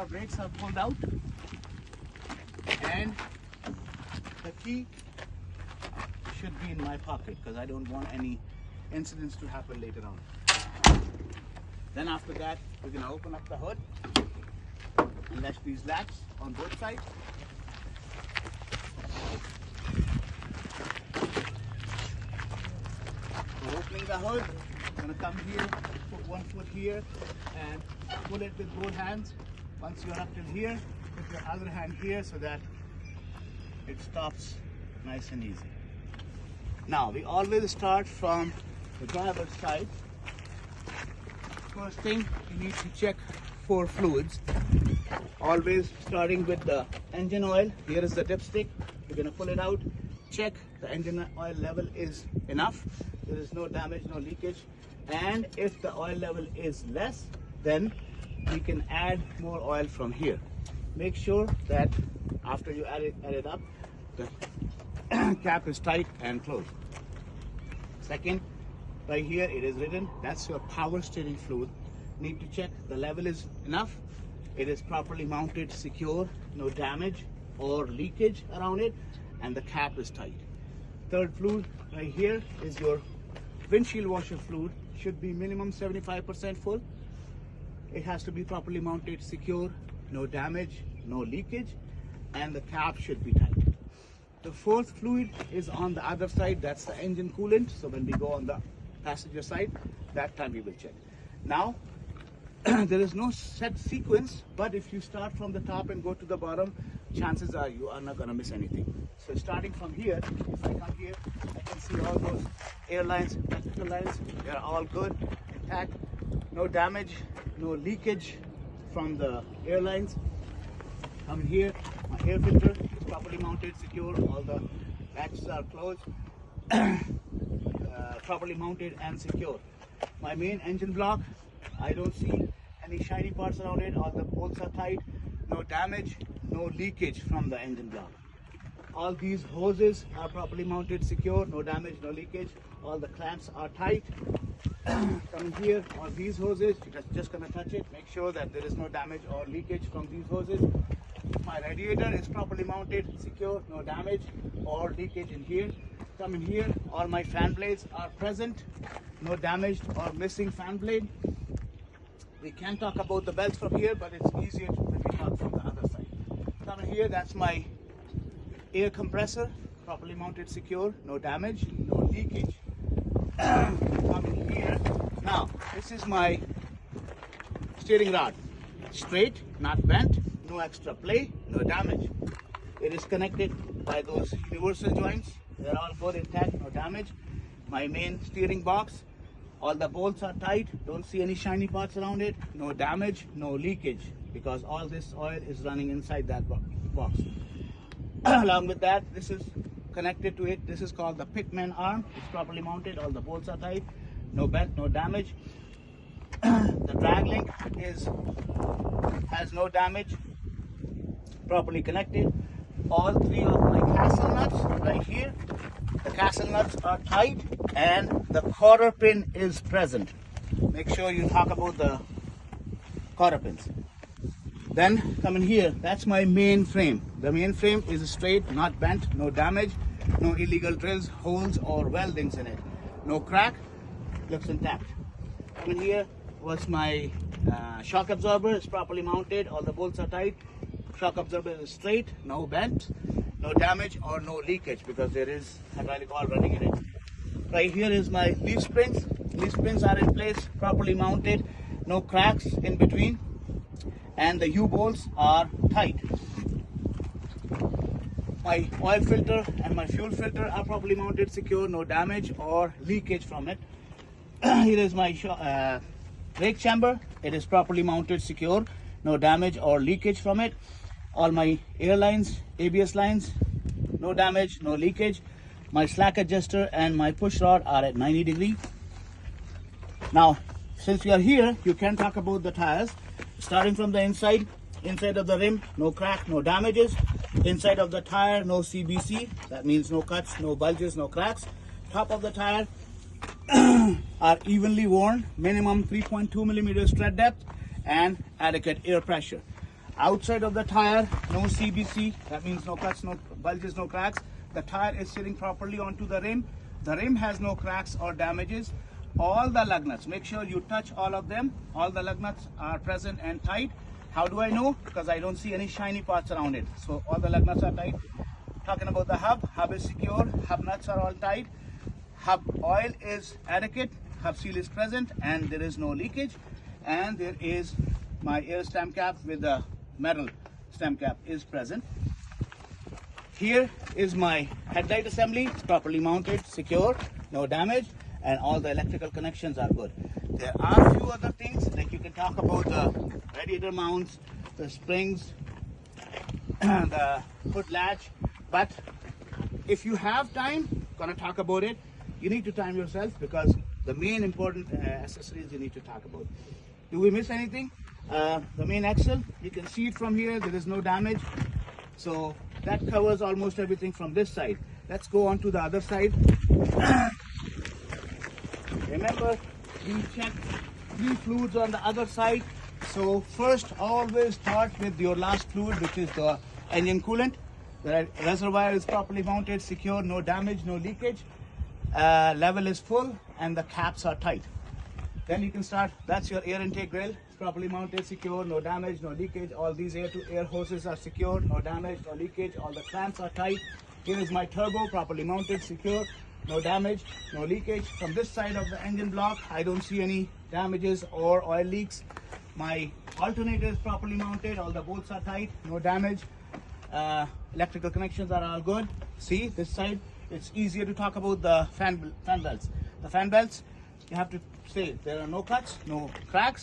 car brakes are pulled out, and the key should be in my pocket because I don't want any incidents to happen later on. Then after that, we're going to open up the hood and latch these latches on both sides. For opening the hood, I'm going to come here, put one foot here and pull it with both hands. Once you're up till here, put your other hand here so that it stops nice and easy. Now, we always start from the driver's side. First thing, you need to check for fluids. Always starting with the engine oil. Here is the dipstick. You're going to pull it out. Check the engine oil level is enough. There is no damage, no leakage. And if the oil level is less, then we can add more oil from here. Make sure that after you add it up, the cap is tight and closed. Second, right here it is written, that's your power steering fluid. Need to check the level is enough. It is properly mounted, secure, no damage or leakage around it, and the cap is tight. Third fluid right here is your windshield washer fluid. Should be minimum 75% full. It has to be properly mounted, secure, no damage, no leakage, and the cap should be tight. The fourth fluid is on the other side. That's the engine coolant. So when we go on the passenger side, that time we will check. Now, there is no set sequence, but if you start from the top and go to the bottom, chances are you are not going to miss anything. So starting from here, if I come here, I can see all those airlines, electrical lines. They're all good, intact, no damage, no leakage from the airlines. Come here, my air filter is properly mounted, secure, all the latches are closed, properly mounted and secure. My main engine block, I don't see any shiny parts around it, all the bolts are tight, no damage, no leakage from the engine block. All these hoses are properly mounted, secure, no damage, no leakage, all the clamps are tight. Coming here, all these hoses, you're just going to touch it, make sure that there is no damage or leakage from these hoses. My radiator is properly mounted, secure, no damage or leakage in here. Come in here, all my fan blades are present, no damaged or missing fan blade. We can talk about the belts from here, but it's easier when we talk from the other side. Come in here, that's my air compressor, properly mounted, secure, no damage, no leakage. Come in here. Now, this is my steering rod, straight, not bent. No extra play, no damage. It is connected by those universal joints. They're all good, intact, no damage. My main steering box, all the bolts are tight. Don't see any shiny parts around it. No damage, no leakage, because all this oil is running inside that box. Along with that, this is connected to it. This is called the pitman arm. It's properly mounted. All the bolts are tight. No bent, no damage. The drag link has no damage. Properly connected. All three of my castle nuts right here. The castle nuts are tight and the cotter pin is present. Make sure you talk about the cotter pins. Then come in here. That's my main frame. The main frame is straight, not bent, no damage, no illegal drills, holes or weldings in it. No crack. Looks intact. Come in here was my shock absorber. It's properly mounted. All the bolts are tight. Shock absorber is straight, no bent, no damage or no leakage because there is hydraulic oil running in it. Right here is my leaf springs. Leaf springs are in place, properly mounted, no cracks in between, and the U-bolts are tight. My oil filter and my fuel filter are properly mounted, secure, no damage or leakage from it. Here is my brake chamber. It is properly mounted, secure, no damage or leakage from it. All my air lines, ABS lines, no damage, no leakage. My slack adjuster and my push rod are at 90 degrees. Now, since we are here, you can talk about the tires. Starting from the inside of the rim, no crack, no damages. Inside of the tire, no CBC. That means no cuts, no bulges, no cracks. Top of the tire are evenly worn, minimum 3.2 millimeters tread depth and adequate air pressure. Outside of the tire, no CBC, that means no cuts, no bulges, no cracks. The tire is sitting properly onto the rim. The rim has no cracks or damages. All the lug nuts, make sure you touch all of them. All the lug nuts are present and tight. How do I know? Because I don't see any shiny parts around it. So all the lug nuts are tight. Talking about the hub is secure, hub nuts are all tight. Hub oil is adequate, hub seal is present, and there is no leakage. And there is my air stem cap with the metal stem cap is present. Here is my headlight assembly. It's properly mounted, secure, no damage, and all the electrical connections are good. There are a few other things, like you can talk about the radiator mounts, the springs, the hood latch. But if you have time, gonna talk about it. You need to time yourself, because the main important accessories you need to talk about. Do we miss anything? The main axle, you can see it from here, there is no damage. So that covers almost everything from this side. Let's go on to the other side. Remember, we checked 3 fluids on the other side. So first, always start with your last fluid, which is the engine coolant. The reservoir is properly mounted, secure, no damage, no leakage. Level is full and the caps are tight. Then you can start. That's your air intake grill. It's properly mounted, secure, no damage, no leakage. All these air-to-air hoses are secure, no damage, no leakage. All the clamps are tight. Here is my turbo, properly mounted, secure, no damage, no leakage. From this side of the engine block, I don't see any damages or oil leaks. My alternator is properly mounted. All the bolts are tight, no damage. Electrical connections are all good. See this side, it's easier to talk about the fan belts. The fan belts, you have to say there are no cuts, no cracks.